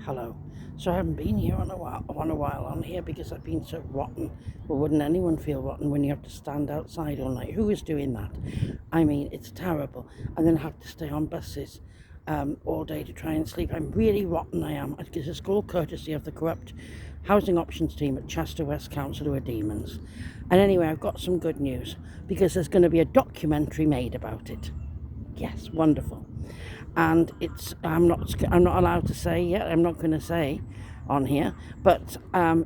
hello. So I haven't been here on a while on here because I've been so rotten. Well, wouldn't anyone feel rotten when you have to stand outside all night? Who is doing that? I mean, it's terrible. And then have to stay on buses all day to try and sleep. I'm really rotten, I am. It's all courtesy of the corrupt housing options team at Chester West Council, who are demons. And anyway, I've got some good news because there's going to be a documentary made about it. Yes, wonderful. And I'm not allowed to say yet. I'm not going to say on here, but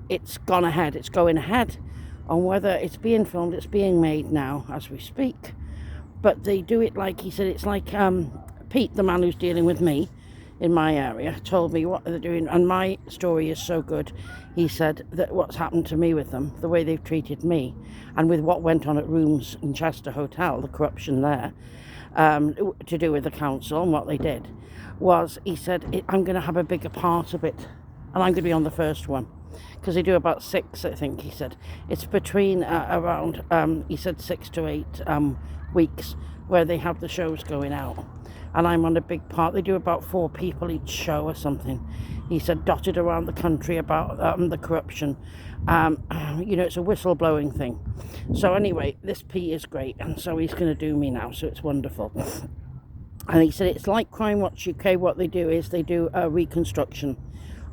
it's going ahead on whether it's being filmed. It's being made now as we speak, but they do it like he said. It's like Pete, the man who's dealing with me in my area, told me what they're doing, and my story is so good. He said that what's happened to me with them, the way they've treated me, and with what went on at Rooms in Chester Hotel, the corruption there, to do with the council and what they did, was, he said, I'm going to have a bigger part of it, and I'm going to be on the first one, because they do about 6, I think he said. It's between around, he said 6 to 8 weeks where they have the shows going out, and I'm on a big part. They do about 4 people each show or something. He said, dotted around the country about the corruption. It's a whistleblowing thing. So anyway, this P is great, and so he's going to do me now, so it's wonderful. And he said it's like Crime Watch UK. What they do is they do a reconstruction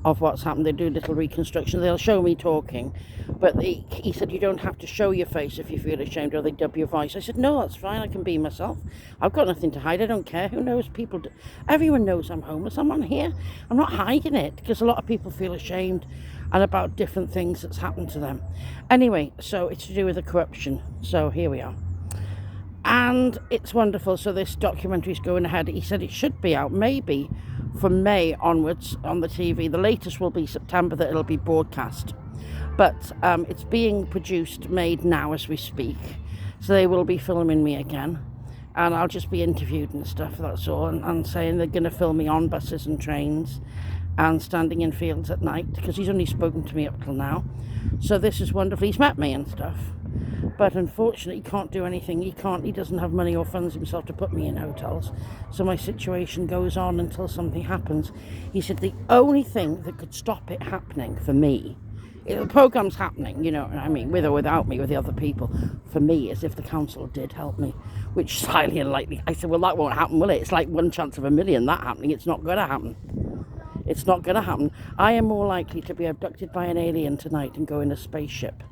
of what's happened. They do a little reconstruction. They'll show me talking, but he said you don't have to show your face if you feel ashamed, or they dub your voice. I said, no, that's fine. I can be myself. I've got nothing to hide. I don't care. Who knows? Everyone knows I'm homeless. I'm on here. I'm not hiding it, because a lot of people feel ashamed and about different things that's happened to them. Anyway, so it's to do with the corruption. So here we are. And it's wonderful. So this documentary is going ahead. He said it should be out maybe from May onwards on the TV. The latest will be September that it'll be broadcast. But it's being made now as we speak. So they will be filming me again. And I'll just be interviewed and stuff, that's all. And saying they're going to film me on buses and trains and standing in fields at night, because he's only spoken to me up till now. So this is wonderful. He's met me and stuff. But unfortunately, he can't do anything. He doesn't have money or funds himself to put me in hotels. So my situation goes on until something happens. He said the only thing that could stop it happening for me, the programme's happening, with or without me, with the other people, for me, is if the council did help me, which is highly unlikely. I said, well, that won't happen, will it? It's like 1 chance of a million that happening. It's not going to happen. It's not going to happen. I am more likely to be abducted by an alien tonight and go in a spaceship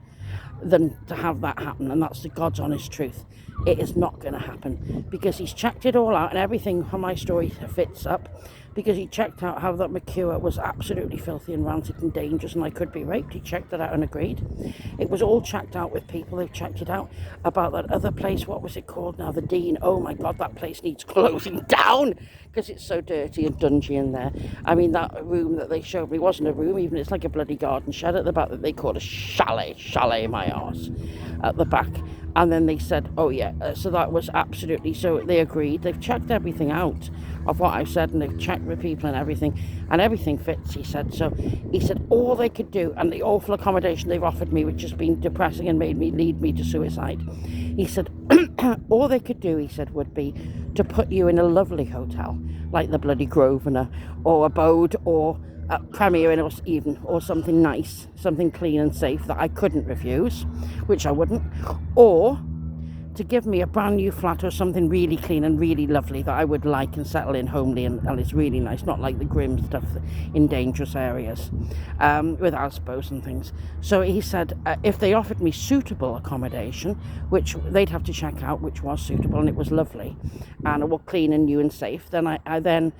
than to have that happen, and that's the God's honest truth. It is not going to happen, because he's checked it all out, and everything from my story fits up, because he checked out how that McCure was absolutely filthy and rancid and dangerous, and I could be raped. He checked that out and agreed. It was all checked out with people. They've checked it out about that other place. What was it called now? The Dean. Oh my God, that place needs closing down because it's so dirty and dungy in there. I mean, that room that they showed me wasn't a room even. It's like a bloody garden shed at the back that they call a chalet my arse at the back. And then they said, oh yeah, so that was absolutely, so they agreed. They've checked everything out of what I've said, and they've checked with people and everything fits, he said. So he said all they could do, and the awful accommodation they've offered me, which has been depressing and lead me to suicide, he said all they could do, he said, would be to put you in a lovely hotel, like the bloody Grosvenor, or Abode, or Premier Inn, or something nice, something clean and safe that I couldn't refuse, which I wouldn't, or to give me a brand new flat or something really clean and really lovely that I would like and settle in homely, and it's really nice, not like the grim stuff in dangerous areas with asbos and things. So he said if they offered me suitable accommodation, which they'd have to check out, which was suitable and it was lovely and it was clean and new and safe, then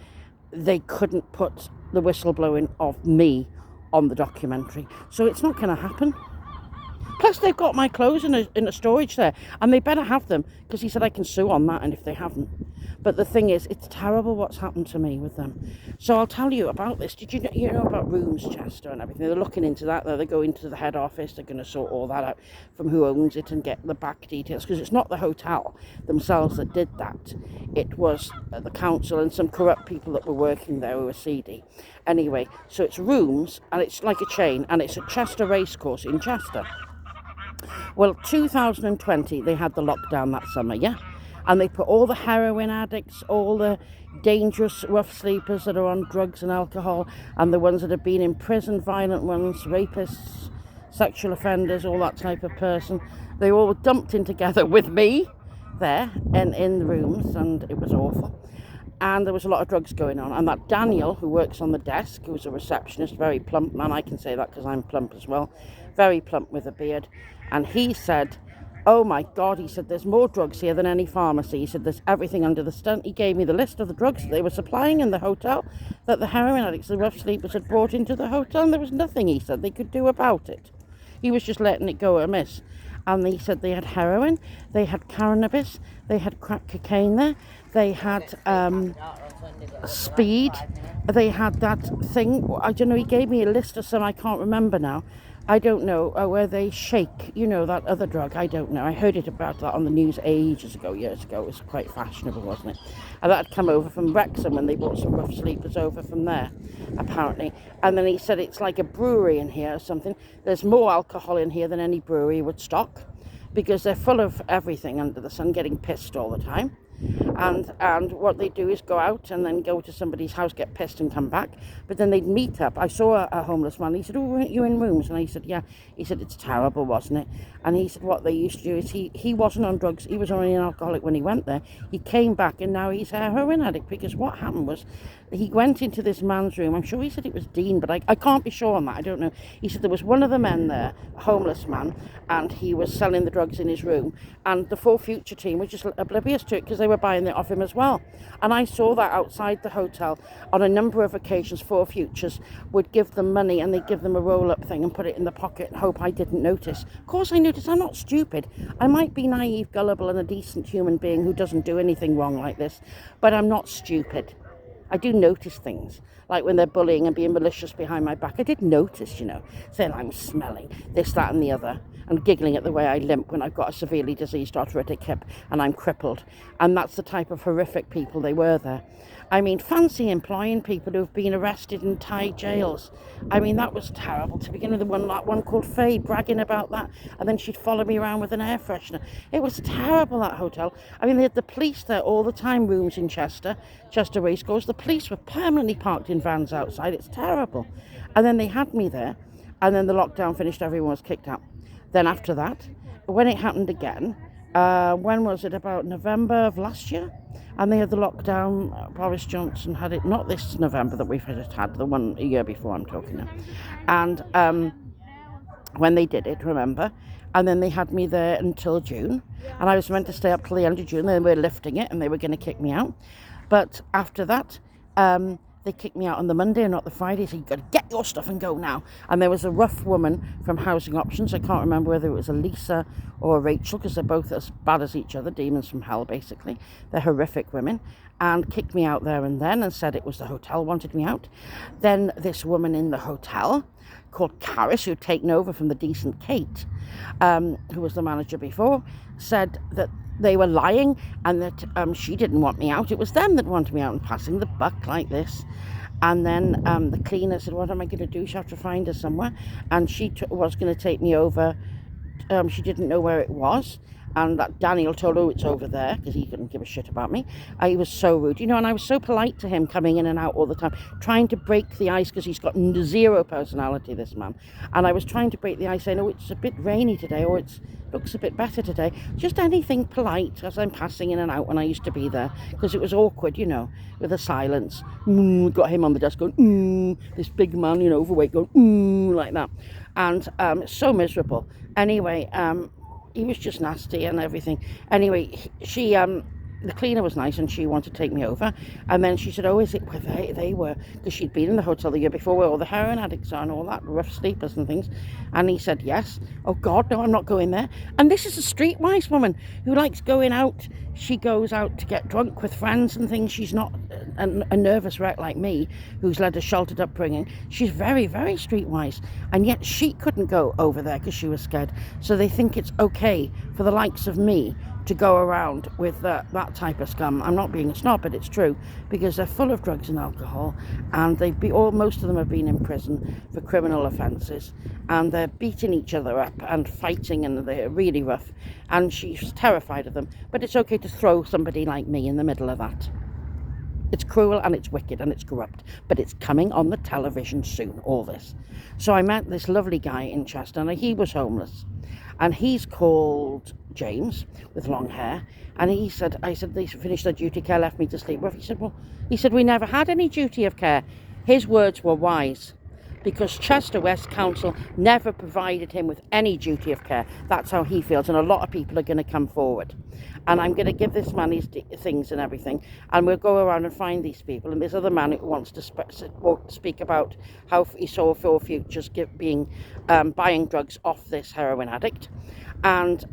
they couldn't put the whistleblowing of me on the documentary. So it's not going to happen. Plus, they've got my clothes in a storage there, and they better have them, because he said I can sue on that, and if they haven't. But the thing is, it's terrible what's happened to me with them. So I'll tell you about this. Did you know about Rooms Chester and everything? They're looking into that. They're going to the head office. They're going to sort all that out from who owns it and get the back details, because it's not the hotel themselves that did that. It was the council and some corrupt people that were working there who were seedy. Anyway, so it's Rooms, and it's like a chain, and it's at Chester Racecourse in Chester. Well, 2020, they had the lockdown that summer, yeah? and they put all the heroin addicts, all the dangerous rough sleepers that are on drugs and alcohol, and the ones that have been in prison, violent ones, rapists, sexual offenders, all that type of person. They all were dumped in together with me there and in the rooms, and it was awful. And there was a lot of drugs going on. And that Daniel, who works on the desk, who's a receptionist, very plump man, I can say that because I'm plump as well, very plump with a beard. And he said, oh my God, he said, there's more drugs here than any pharmacy. He said, there's everything under the sun. He gave me the list of the drugs that they were supplying in the hotel, that the heroin addicts, the rough sleepers had brought into the hotel, and there was nothing, he said, they could do about it. He was just letting it go amiss. And he said they had heroin, they had cannabis, they had crack cocaine there, they had speed, they had that thing, I don't know, he gave me a list of some, I can't remember now. I don't know, where they shake, you know, that other drug, I don't know. I heard it about that on the news ages ago, years ago. It was quite fashionable, wasn't it? And that had come over from Wrexham when they brought some rough sleepers over from there, apparently. And then he said it's like a brewery in here or something. There's more alcohol in here than any brewery would stock, because they're full of everything under the sun, getting pissed all the time. And what they do is go out and then go to somebody's house, get pissed and come back. But then they'd meet up. I saw a homeless man. He said, oh, weren't you in rooms? And I said, yeah. He said, it's terrible, wasn't it? And he said what they used to do is he wasn't on drugs. He was only an alcoholic when he went there. He came back and now he's a heroin addict, because what happened was he went into this man's room. I'm sure he said it was Dean, but I can't be sure on that. I don't know. He said there was one of the men there, a homeless man, and he was selling the drugs in his room. And the For Future team was just oblivious to it because they were buying it off him as well. And I saw that outside the hotel on a number of occasions. For Futures would give them money and they'd give them a roll-up thing and put it in the pocket and hope I didn't notice. Of course I noticed. I'm not stupid. I might be naive, gullible, and a decent human being who doesn't do anything wrong like this, but I'm not stupid. I do notice things, like when they're bullying and being malicious behind my back. I did notice, you know, saying I'm smelling, this, that and the other, and giggling at the way I limp when I've got a severely diseased arthritic hip and I'm crippled. And that's the type of horrific people they were there. I mean, fancy employing people who've been arrested in Thai jails. I mean, that was terrible. To begin with, that one called Faye, bragging about that, and then she'd follow me around with an air freshener. It was terrible, that hotel. I mean, they had the police there all the time, rooms in Chester Racecourse. The police were permanently parked in vans outside. It's terrible. And then they had me there, and then the lockdown finished, everyone was kicked out. Then after that, when it happened again, when was it, about November of last year? And they had the lockdown. Boris Johnson had it, not this November that we've just had, the one a year before I'm talking now. And when they did it, remember, and then they had me there until June, and I was meant to stay up till the end of June. They were lifting it and they were going to kick me out. But after that, they kicked me out on the Monday and not the Friday, so you've got to get your stuff and go now. And there was a rough woman from Housing Options, I can't remember whether it was a Lisa or a Rachel, because they're both as bad as each other, demons from hell basically. They're horrific women, and kicked me out there and then, and said it was the hotel wanted me out. Then this woman in the hotel called Caris, who'd taken over from the decent Kate, who was the manager before, said that they were lying and that she didn't want me out. It was them that wanted me out, and passing the buck like this. And then the cleaner said, what am I going to do? She'll have to find her somewhere. And she was going to take me over. She didn't know where it was. And that Daniel told her, oh, it's over there, because he couldn't give a shit about me. He was so rude, you know, and I was so polite to him, coming in and out all the time, trying to break the ice, because he's got zero personality, this man. And I was trying to break the ice, saying, oh, it's a bit rainy today, or it looks a bit better today. Just anything polite as I'm passing in and out when I used to be there, because it was awkward, you know, with the silence. Got him on the desk going, this big man, you know, overweight, going, like that. And so miserable. Anyway, he was just nasty and everything. Anyway, she, the cleaner was nice and she wanted to take me over. And then she said, oh, is it where they were? Because she'd been in the hotel the year before where all the heroin addicts are and all that, rough sleepers and things. And he said, yes. Oh, God, no, I'm not going there. And this is a streetwise woman who likes going out. She goes out to get drunk with friends and things. She's not a nervous wreck like me, who's led a sheltered upbringing. She's very, very streetwise. And yet she couldn't go over there because she was scared. So they think it's okay for the likes of me to go around with that type of scum. I'm not being a snob, but it's true, because they're full of drugs and alcohol, and most of them have been in prison for criminal offences, and they're beating each other up and fighting, and they're really rough, and she's terrified of them. But it's okay to throw somebody like me in the middle of that. It's cruel and it's wicked and it's corrupt, but it's coming on the television soon, all this. So I met this lovely guy in Chester, and he was homeless, and he's called James, with long hair, and I said, they finished their duty of care, left me to sleep with. He said, we never had any duty of care. His words were wise, because Chester West Council never provided him with any duty of care. That's how he feels, and a lot of people are going to come forward. And I'm going to give this man his things and everything, and we'll go around and find these people. And this other man who wants to speak about how he saw 4 Futures buying drugs off this heroin addict. And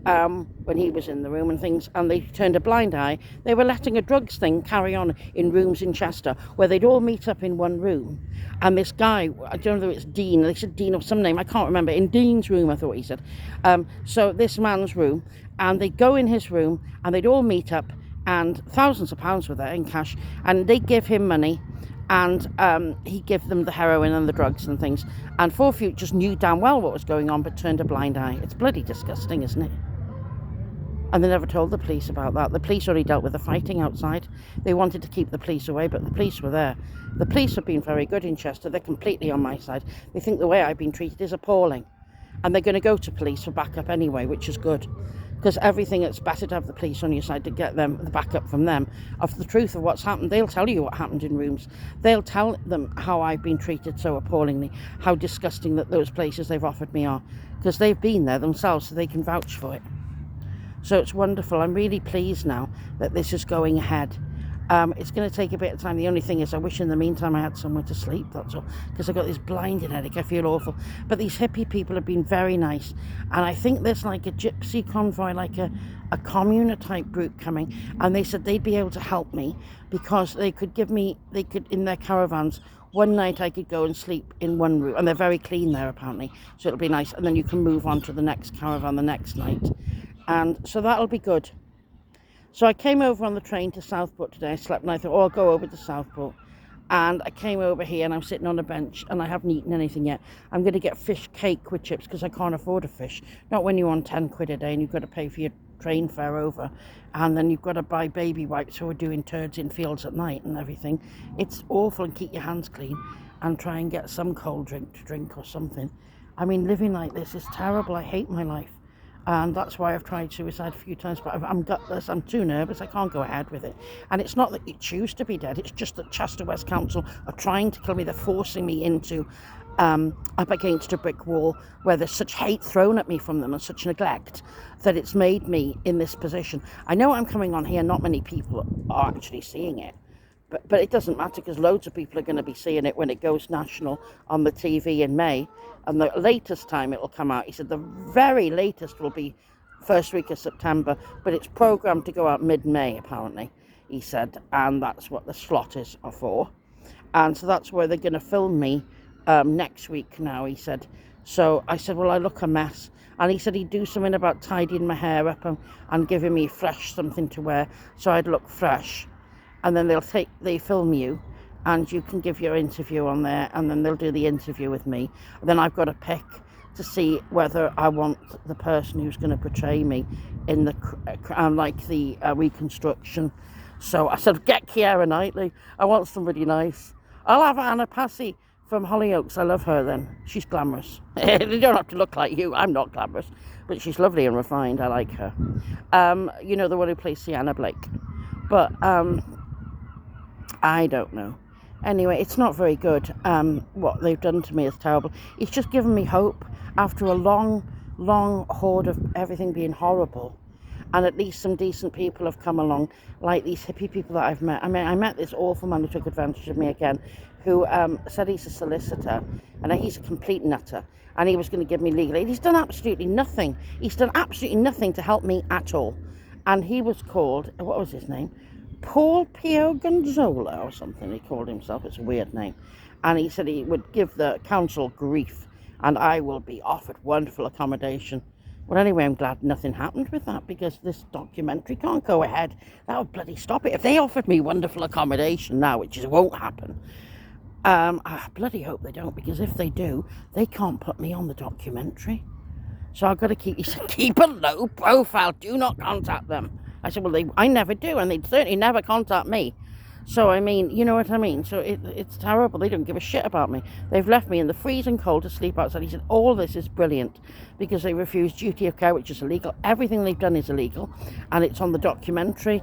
when he was in the room and things, and they turned a blind eye, they were letting a drugs thing carry on in rooms in Chester, where they'd all meet up in one room. And this guy, I don't know whether it's Dean, they said Dean or some name, I can't remember, in Dean's room, I thought he said. So this man's room, and they'd go in his room, and they'd all meet up, and thousands of pounds were there in cash, and they'd give him money, and he'd give them the heroin and the drugs and things. And 4 Futures knew damn well what was going on, but turned a blind eye. It's bloody disgusting, isn't it? And they never told the police about that. The police only dealt with the fighting outside. They wanted to keep the police away, but the police were there. The police have been very good in Chester. They're completely on my side. They think the way I've been treated is appalling. And they're going to go to police for backup anyway, which is good. Because it's better to have the police on your side to get them the backup from them of the truth of what's happened. They'll tell you what happened in rooms. They'll tell them how I've been treated so appallingly, how disgusting that those places they've offered me are, because they've been there themselves, so they can vouch for it. So it's wonderful. I'm really pleased now that this is going ahead. It's going to take a bit of time. The only thing is, I wish in the meantime I had somewhere to sleep, that's all, because I've got this blinding headache. I feel awful. But these hippie people have been very nice, and I think there's like a gypsy convoy, like a commune type group coming, and they said they'd be able to help me, because they could in their caravans, one night I could go and sleep in one room, and they're very clean there apparently, so it'll be nice, and then you can move on to the next caravan the next night, and so that'll be good. So I came over on the train to Southport today. I slept, and I thought, I'll go over to Southport. And I came over here, and I'm sitting on a bench, and I haven't eaten anything yet. I'm going to get fish cake with chips, because I can't afford a fish. Not when you're on 10 quid a day, and you've got to pay for your train fare over. And then you've got to buy baby wipes who are doing turds in fields at night and everything. It's awful, and keep your hands clean, and try and get some cold drink to drink or something. I mean, living like this is terrible. I hate my life. And that's why I've tried suicide a few times, but I'm gutless, I'm too nervous, I can't go ahead with it. And it's not that you choose to be dead, it's just that Chester West Council are trying to kill me. They're forcing me into up against a brick wall, where there's such hate thrown at me from them and such neglect that it's made me in this position. I know I'm coming on here, not many people are actually seeing it. But it doesn't matter, because loads of people are going to be seeing it when it goes national on the TV in May. And the latest time it will come out, he said the very latest will be first week of September. But it's programmed to go out mid-May, apparently, he said. And that's what the slot is for. And so that's where they're going to film me next week now, he said. So I said, well, I look a mess. And he said he'd do something about tidying my hair up and giving me fresh something to wear, so I'd look fresh. And then they film you, and you can give your interview on there, and then they'll do the interview with me. And then I've got to pick to see whether I want the person who's going to portray me in the reconstruction. So I said, get Keira Knightley. I want somebody nice. I'll have Anna Passy from Hollyoaks. I love her then. She's glamorous. They don't have to look like you. I'm not glamorous, but she's lovely and refined. I like her. You know, the one who plays Sienna Blake. But I don't know. Anyway, it's not very good. What they've done to me is terrible. It's just given me hope after a long horde of everything being horrible. And at least some decent people have come along, like these hippie people that I've met. I mean, I met this awful man who took advantage of me again, who said he's a solicitor, and he's a complete nutter, and he was going to give me legal aid. He's done absolutely nothing. He's done absolutely nothing to help me at all. And he was called, what was his name? Paul Pio Gonzola or something, he called himself. It's a weird name. And he said he would give the council grief, and I will be offered wonderful accommodation Well, anyway, I'm glad nothing happened with that, because this documentary can't go ahead. That would bloody stop it. If they offered me wonderful accommodation now, which won't happen, I bloody hope they don't, because if they do, they can't put me on the documentary. So I've got to keep a low profile. Do not contact them. I said, well, I never do, and they'd certainly never contact me. So, I mean, you know what I mean? So it's terrible. They don't give a shit about me. They've left me in the freezing cold to sleep outside. He said, all this is brilliant because they refuse duty of care, which is illegal. Everything they've done is illegal, and it's on the documentary.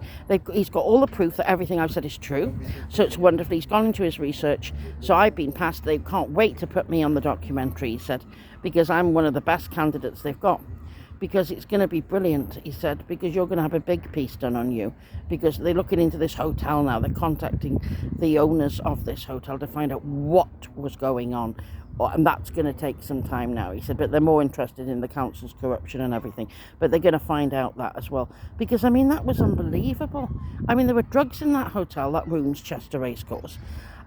He's got all the proof that everything I've said is true. So it's wonderful. He's gone into his research. So I've been passed. They can't wait to put me on the documentary, he said, because I'm one of the best candidates they've got. Because it's going to be brilliant, he said, because you're going to have a big piece done on you, because they're looking into this hotel now. They're contacting the owners of this hotel to find out what was going on, and that's going to take some time now, he said, but they're more interested in the council's corruption and everything, but they're going to find out that as well, because, I mean, that was unbelievable. I mean, there were drugs in that hotel, that room's Chester Racecourse,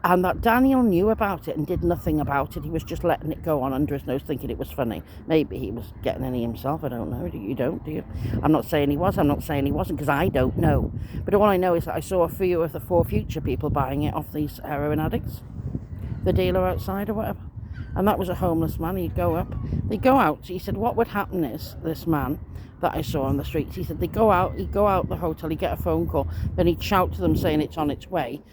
and that Daniel knew about it and did nothing about it. He was just letting it go on under his nose, thinking it was funny. Maybe he was getting any himself, I don't know. You don't, do you? I'm not saying he was, I'm not saying he wasn't, because I don't know. But all I know is that I saw a few of the 4 Future people buying it off these heroin addicts, the dealer outside or whatever. And that was a homeless man. He'd go out. He said, what would happen is, this man that I saw on the streets, he said, he'd go out the hotel, he'd get a phone call, then he'd shout to them saying it's on its way,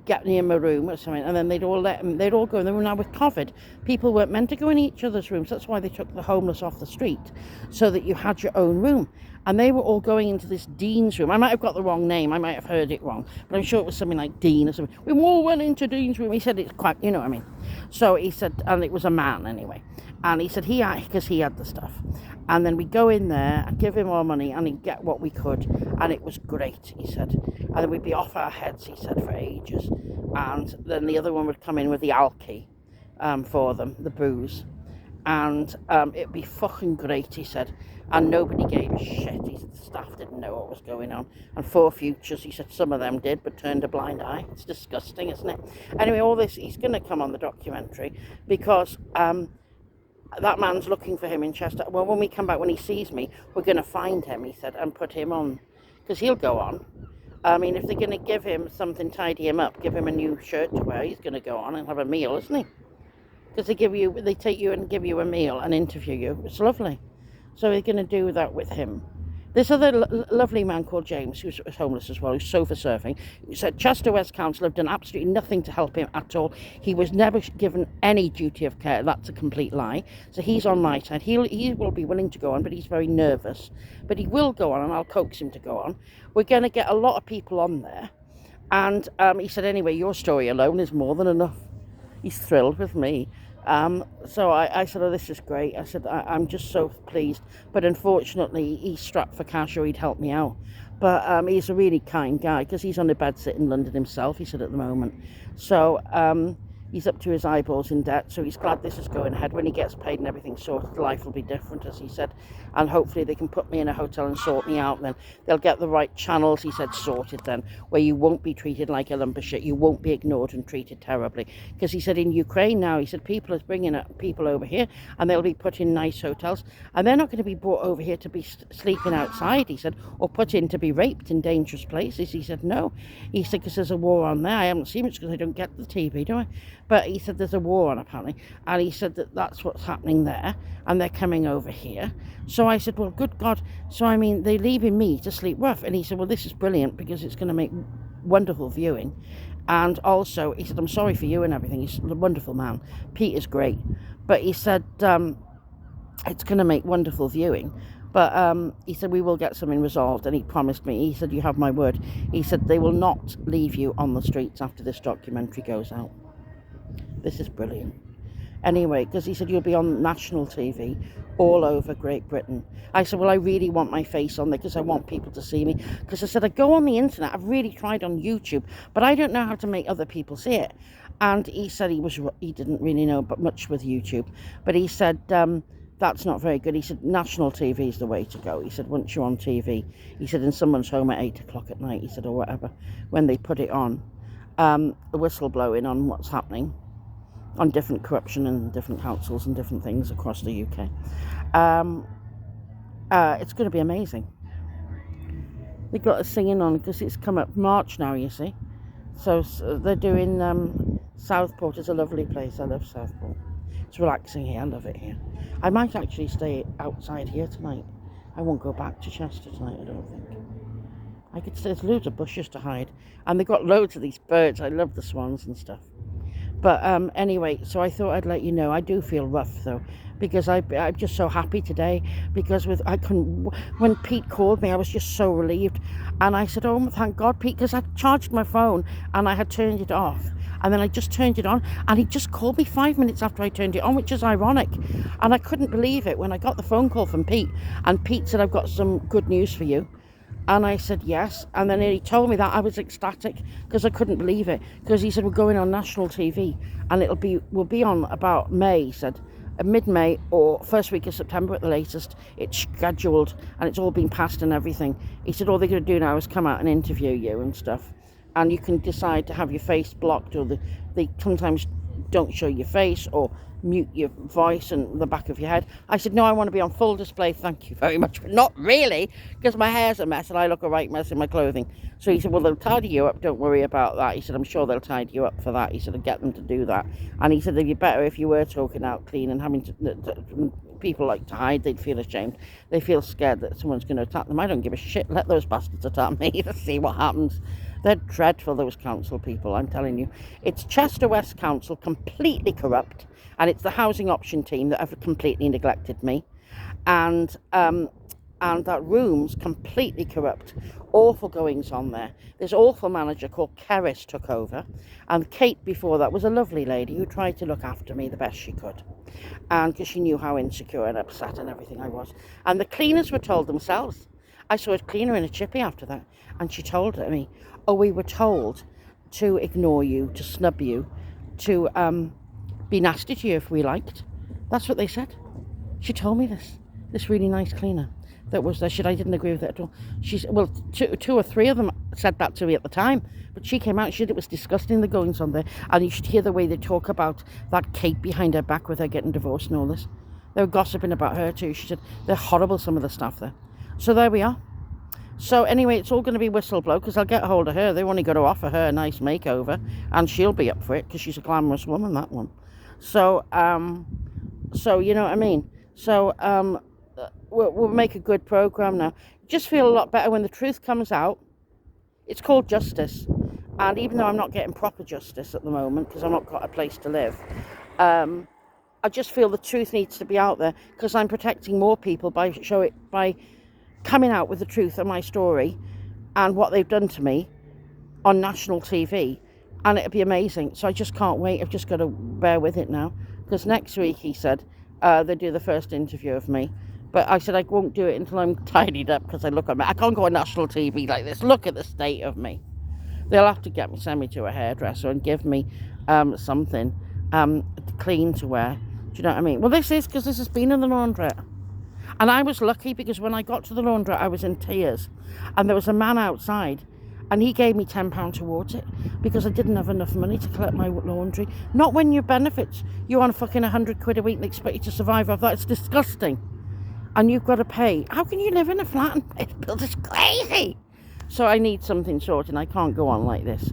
get near my room or something, and then they'd all go in the room. Now with COVID, people weren't meant to go in each other's rooms. That's why they took the homeless off the street, so that you had your own room. And they were all going into this Dean's room. I might have got the wrong name, I might have heard it wrong, but I'm sure it was something like Dean or something. We all went into Dean's room. He said it's quite, you know what I mean. So he said, and it was a man anyway, and he said because he had the stuff. And then we go in there and give him our money and he'd get what we could, and it was great, he said. And then we'd be off our heads, he said, for ages. And then the other one would come in with the alky for them, the booze. And it'd be fucking great, he said. And nobody gave a shit. He said the staff didn't know what was going on. And 4 Futures, he said some of them did, but turned a blind eye. It's disgusting, isn't it? Anyway, all this, he's going to come on the documentary because that man's looking for him in Chester. Well, when we come back, when he sees me, we're going to find him, he said, and put him on. Because he'll go on. I mean, if they're going to give him something, tidy him up, give him a new shirt to wear, he's going to go on and have a meal, isn't he? Because they take you and give you a meal and interview you. It's lovely. So we're going to do that with him. This other lovely man called James, who's homeless as well, who's sofa surfing, said Chester West Council have done absolutely nothing to help him at all. He was never given any duty of care. That's a complete lie. So he's on my side. He will be willing to go on, but he's very nervous. But he will go on, and I'll coax him to go on. We're going to get a lot of people on there. And he said, anyway, your story alone is more than enough. He's thrilled with me. So I said, oh, this is great. I said, I'm just so pleased. But unfortunately, he's strapped for cash or he'd help me out. But he's a really kind guy because he's on a bed sit in London himself, he said, at the moment. So he's up to his eyeballs in debt. So he's glad this is going ahead. When he gets paid and everything sorted, life will be different, as he said. And hopefully they can put me in a hotel and sort me out then. They'll get the right channels, he said, sorted then, where you won't be treated like a lump of shit. You won't be ignored and treated terribly. Because he said in Ukraine now, he said people are bringing people over here and they'll be put in nice hotels. And they're not going to be brought over here to be sleeping outside, he said, or put in to be raped in dangerous places. He said, no. He said, because there's a war on there. I haven't seen much because I don't get the TV, do I? But he said there's a war on apparently. And he said that's what's happening there. And they're coming over here. So I said, well, good God. So, I mean, they're leaving me to sleep rough. And he said, well, this is brilliant because it's going to make wonderful viewing. And also, he said, I'm sorry for you and everything. He's a wonderful man. Pete is great. But he said, it's going to make wonderful viewing. But he said, we will get something resolved. And he promised me, he said, you have my word. He said, they will not leave you on the streets after this documentary goes out. This is brilliant. Anyway, because he said, you'll be on national TV all over Great Britain. I said, well, I really want my face on there because I want people to see me. Because I said, I go on the internet. I've really tried on YouTube, but I don't know how to make other people see it. And he said he didn't really know but much with YouTube. But he said, that's not very good. He said, national TV is the way to go. He said, once you're on TV, he said, in someone's home at 8 o'clock at night, he said, or whatever, when they put it on, the whistle blowing on what's happening, on different corruption and different councils and different things across the UK. It's going to be amazing. They've got us singing on because it's come up March now, you see. So they're doing Southport is a lovely place. I love Southport. It's relaxing here. I love it here. I might actually stay outside here tonight. I won't go back to Chester tonight, I don't think. I could say there's loads of bushes to hide. And they've got loads of these birds. I love the swans and stuff. But anyway, so I thought I'd let you know. I do feel rough though, because I'm just so happy today. Because when Pete called me, I was just so relieved, and I said, "Oh, thank God, Pete," because I charged my phone and I had turned it off, and then I just turned it on, and he just called me 5 minutes after I turned it on, which is ironic, and I couldn't believe it when I got the phone call from Pete, and Pete said, "I've got some good news for you." And I said yes, and then he told me that. I was ecstatic because I couldn't believe it, because he said we're going on national TV and we'll be on about May, he said, mid-May or first week of September at the latest. It's scheduled and it's all been passed and everything. He said all they're going to do now is come out and interview you and stuff, and you can decide to have your face blocked, or they sometimes don't show your face, or mute your voice and the back of your head. I said, no, I want to be on full display, thank you very much, but not really, because my hair's a mess and I look a right mess in my clothing. So he said, well, they'll tidy you up, don't worry about that. He said, I'm sure they'll tidy you up for that. He said, I'll get them to do that. And he said, it'd be better if you were talking out clean and having to people like to hide, they'd feel ashamed. They feel scared that someone's going to attack them. I don't give a shit, let those bastards attack me. Let's see what happens. They're dreadful, those council people, I'm telling you. It's Chester West Council, completely corrupt, and it's the housing option team that have completely neglected me, and that room's completely corrupt. Awful goings on there. This awful manager called Keris took over, and Kate before that was a lovely lady who tried to look after me the best she could, and because she knew how insecure and upset and everything I was. And the cleaners were told themselves. I saw a cleaner in a chippy after that, and she told me, oh, we were told to ignore you, to snub you, to be nasty to you if we liked. That's what they said. She told me this really nice cleaner that was there. I didn't agree with it at all. Well, two or three of them said that to me at the time, but she came out and she said it was disgusting, the goings on there, and you should hear the way they talk about that Kate behind her back with her getting divorced and all this. They were gossiping about her too. She said they're horrible, some of the staff there. So there we are. So anyway, it's all going to be whistleblow, because I'll get a hold of her. They've only got to offer her a nice makeover, and she'll be up for it because she's a glamorous woman, that one. So you know what I mean. So we'll make a good program now. Just feel a lot better when the truth comes out. It's called justice, and even though I'm not getting proper justice at the moment because I've not got a place to live, I just feel the truth needs to be out there, because I'm protecting more people by coming out with the truth of my story and what they've done to me on national TV, and it'll be amazing. So I just can't wait. I've just got to bear with it now, because next week, he said, they do the first interview of me. But I said I won't do it until I'm tidied up, because I can't go on national TV like this. Look at the state of me. They'll have to send me to a hairdresser and give me something clean to wear. Do you know what I mean? Well, this is because this has been in the laundrette. And I was lucky, because when I got to the laundrette, I was in tears. And there was a man outside, and he gave me £10 towards it, because I didn't have enough money to collect my laundry. Not when your benefits, you're on fucking £100 a week and they expect you to survive off that. It's disgusting. And you've got to pay. How can you live in a flat and pay bills? It's crazy. So I need something sorted. I can't go on like this.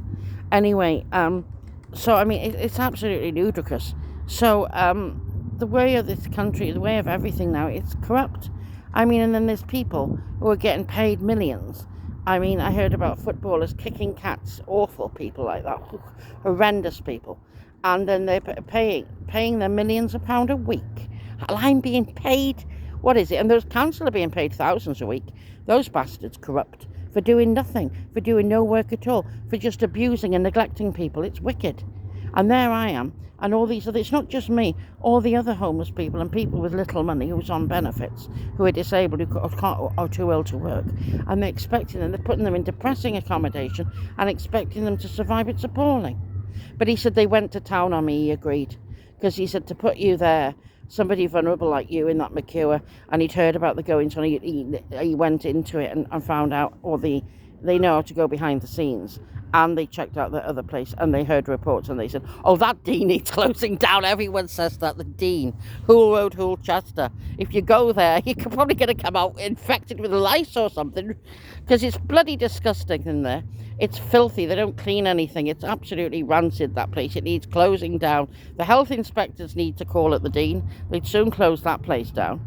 Anyway, so I mean, it's absolutely ludicrous. So the way of this country, the way of everything now, it's corrupt. I mean, and then there's people who are getting paid millions. I mean, I heard about footballers kicking cats, awful people like that, horrendous people. And then they're paying them millions of pounds a week. And I'm being paid, what is it? And those council are being paid thousands a week. Those bastards corrupt for doing nothing, for doing no work at all, for just abusing and neglecting people. It's wicked. And there I am, and all these other, it's not just me, all the other homeless people and people with little money who's on benefits, who are disabled, who can't, or too ill to work, and they're expecting them, they're putting them in depressing accommodation and expecting them to survive. It's appalling. But he said they went to town on me, he agreed, because he said to put you there, somebody vulnerable like you in that McCure, and he'd heard about the goings on, he went into it and found out all the they know how to go behind the scenes. And they checked out the other place and they heard reports and they said, oh, that Dean needs closing down. Everyone says that, the Dean, Hoole Road, Hulchester. If you go there, you're probably going to come out infected with lice or something, because it's bloody disgusting in there. It's filthy. They don't clean anything. It's absolutely rancid, that place. It needs closing down. The health inspectors need to call at the Dean. They'd soon close that place down.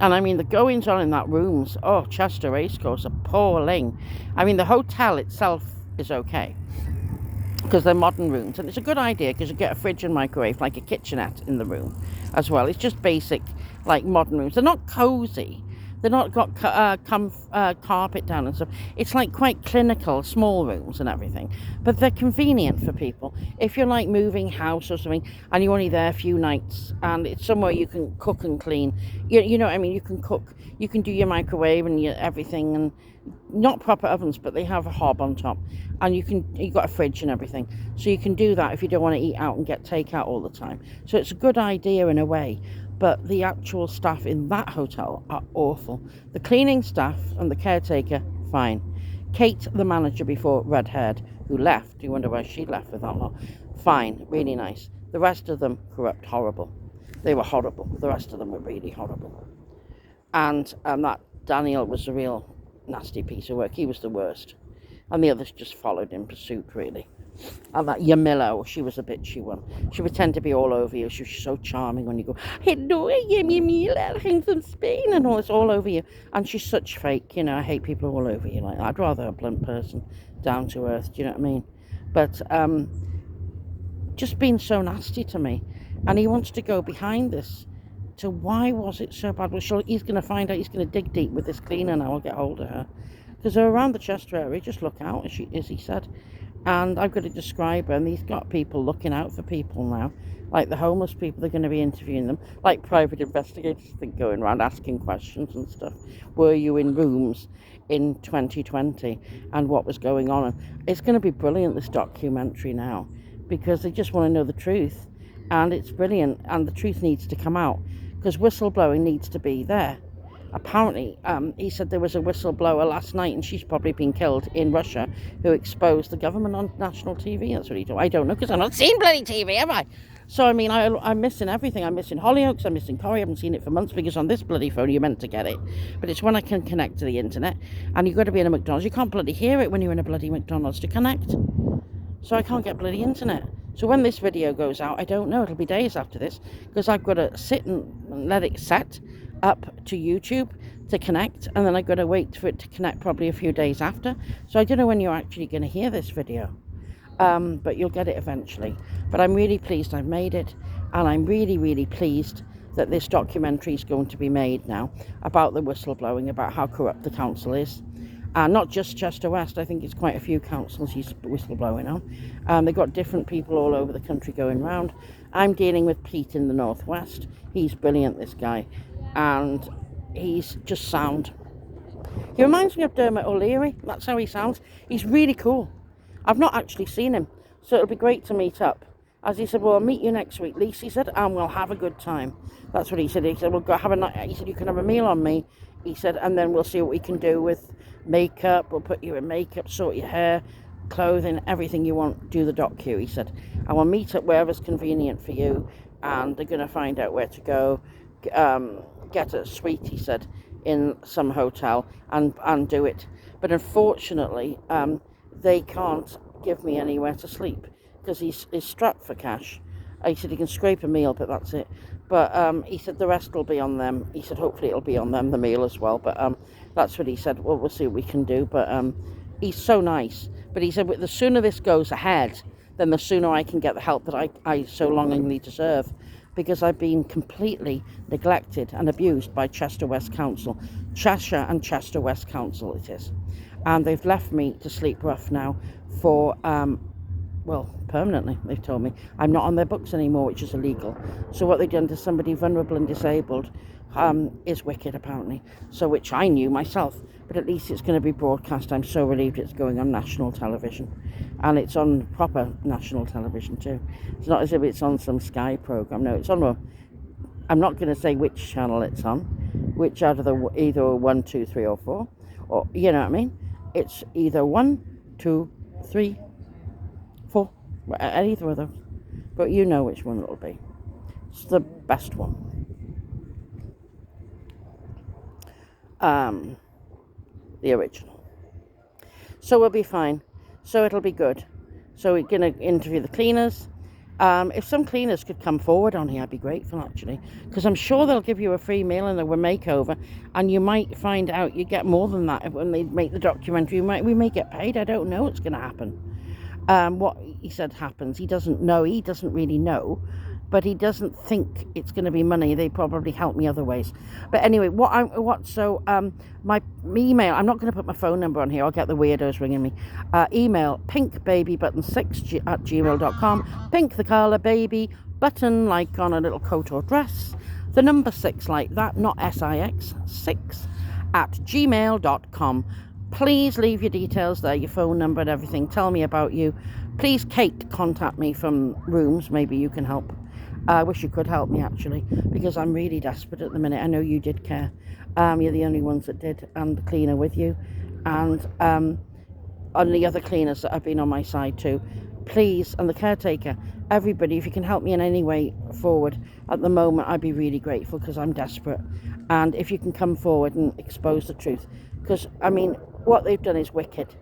And I mean, the goings on in that rooms, oh, Chester Racecourse, appalling. I mean, the hotel itself is okay because they're modern rooms, and it's a good idea because you get a fridge and microwave, like a kitchenette in the room as well. It's just basic, like, modern rooms. They're not cozy. They're not got carpet down and stuff. It's like quite clinical, small rooms and everything. But they're convenient for people. If you're like moving house or something and you're only there a few nights and it's somewhere you can cook and clean. You know what I mean? You can cook. You can do your microwave and your everything, and not proper ovens, but they have a hob on top. And you've got a fridge and everything. So you can do that if you don't want to eat out and get takeout all the time. So it's a good idea in a way. But the actual staff in that hotel are awful. The cleaning staff and the caretaker, fine. Kate, the manager before, red-haired, who left, you wonder why she left with that lot, fine, really nice. The rest of them, corrupt, horrible. They were horrible. The rest of them were really horrible. And that Daniel was a real nasty piece of work. He was the worst. And the others just followed in pursuit, really. And that Yamila, she was a bitchy one. She would tend to be all over you. She was so charming when you go, hello, Yamila, I'm from Spain, and all it's all over you. And she's such fake, you know. I hate people all over you like that. I'd rather a blunt person, down to earth, do you know what I mean? But just being so nasty to me. And he wants to go behind this. So why was it so bad? Well, he's going to find out. He's going to dig deep with this cleaner now. I'll get hold of her. Because they're around the Chester area. Just look out, as he said. And I've got to describe her, and he's got people looking out for people now. Like the homeless people, they're going to be interviewing them. Like private investigators, I think, going around asking questions and stuff. Were you in rooms in 2020? And what was going on? And it's going to be brilliant, this documentary now. Because they just want to know the truth. And it's brilliant. And the truth needs to come out. Because whistleblowing needs to be there. Apparently, he said there was a whistleblower last night, and she's probably been killed in Russia, who exposed the government on national TV. That's what he told. I don't know, because I've not seen bloody TV, have I? So, I mean, I'm missing everything. I'm missing Hollyoaks, I'm missing Corrie. I haven't seen it for months, because on this bloody phone, you're meant to get it. But it's when I can connect to the internet, and you've got to be in a McDonald's. You can't bloody hear it when you're in a bloody McDonald's to connect. So I can't get bloody internet. So when this video goes out, I don't know. It'll be days after this, because I've got to sit and let it set up to YouTube to connect, and then I've got to wait for it to connect probably a few days after. So I don't know when you're actually going to hear this video, but you'll get it eventually. But I'm really pleased I've made it, and I'm really, really pleased that this documentary is going to be made now about the whistleblowing, about how corrupt the council is. And not just Chester West, I think it's quite a few councils he's whistleblowing on. They've got different people all over the country going round. I'm dealing with Pete in the Northwest. He's brilliant, this guy. And he's just sound. He reminds me of Dermot O'Leary. That's how he sounds. He's really cool. I've not actually seen him, so it'll be great to meet up. As he said, well, I'll meet you next week, Lise, he said, and we'll have a good time. That's what he said. He said, we'll go have a night. He said, you can have a meal on me. He said, and then we'll see what we can do with makeup. We'll put you in makeup, sort your hair, clothing, everything you want. Do the docu, he said. And we'll meet up wherever's convenient for you, and they're going to find out where to go. Get a suite, he said, in some hotel and do it. But unfortunately, they can't give me anywhere to sleep because he's strapped for cash. He said he can scrape a meal, but that's it. But he said the rest will be on them. He said hopefully it'll be on them, the meal as well. But that's what he said. Well, we'll see what we can do. But he's so nice. But he said the sooner this goes ahead, then the sooner I can get the help that I so longingly deserve. Because I've been completely neglected and abused by Chester West Council. Cheshire and Chester West Council it is. And they've left me to sleep rough now for, well, permanently, they've told me. I'm not on their books anymore, which is illegal. So what they've done to somebody vulnerable and disabled is wicked, apparently. So, which I knew myself. But at least it's going to be broadcast. I'm so relieved it's going on national television. And it's on proper national television too. It's not as if it's on some Sky program. No, it's on I'm not going to say which channel it's on, which out of the either 1, 2, 3 or 4, or you know what I mean. It's either 1, 2, 3, 4, either of those. But you know which one it'll be. It's the best one. The original. So we'll be fine. So it'll be good. So we're going to interview the cleaners. If some cleaners could come forward on here, I'd be grateful, actually, because I'm sure they'll give you a free meal and a makeover, and you might find out you get more than that when they make the documentary. We may get paid. I don't know what's going to happen. What he said happens. He doesn't know. He doesn't really know, but he doesn't think it's going to be money. They probably help me other ways. But anyway, my email, I'm not going to put my phone number on here. I'll get the weirdos ringing me. Email pinkbabybutton6@gmail.com. Pink the colour, baby, button like on a little coat or dress. The number 6 like that, not SIX, 6@gmail.com. Please leave your details there, your phone number and everything. Tell me about you. Please, Kate, contact me from Rooms. Maybe you can help. I wish you could help me, actually, because I'm really desperate at the minute. I know you did care. You're the only ones that did, and the cleaner with you, and the other cleaners that have been on my side too. Please, and the caretaker, everybody, if you can help me in any way forward at the moment, I'd be really grateful, because I'm desperate. And if you can come forward and expose the truth, because, I mean, what they've done is wicked.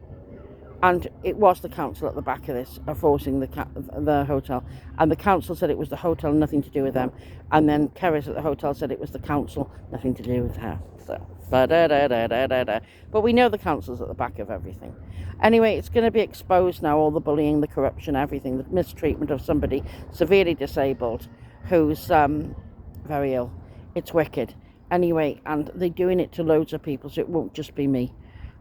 And it was the council at the back of this, forcing the hotel. And the council said it was the hotel, nothing to do with them. And then Keris at the hotel said it was the council, nothing to do with her. So, but we know the council's at the back of everything. Anyway, it's going to be exposed now, all the bullying, the corruption, everything, the mistreatment of somebody severely disabled who's very ill. It's wicked. Anyway, and they're doing it to loads of people, so it won't just be me.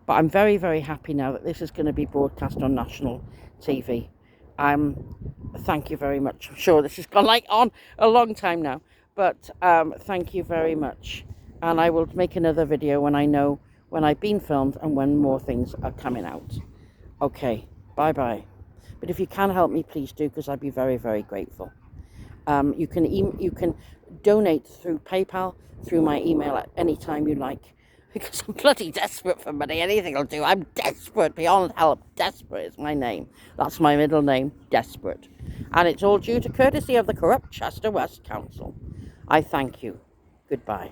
But I'm very, very happy now that this is going to be broadcast on national TV. Thank you very much. I'm sure this has gone on a long time now. But thank you very much. And I will make another video when I know when I've been filmed and when more things are coming out. Okay, bye-bye. But if you can help me, please do, because I'd be very, very grateful. You can donate through PayPal, through my email at any time you like. Because I'm bloody desperate for money. Anything will do. I'm desperate beyond help. Desperate is my name. That's my middle name, Desperate. And it's all due to courtesy of the corrupt Chester West Council. I thank you. Goodbye.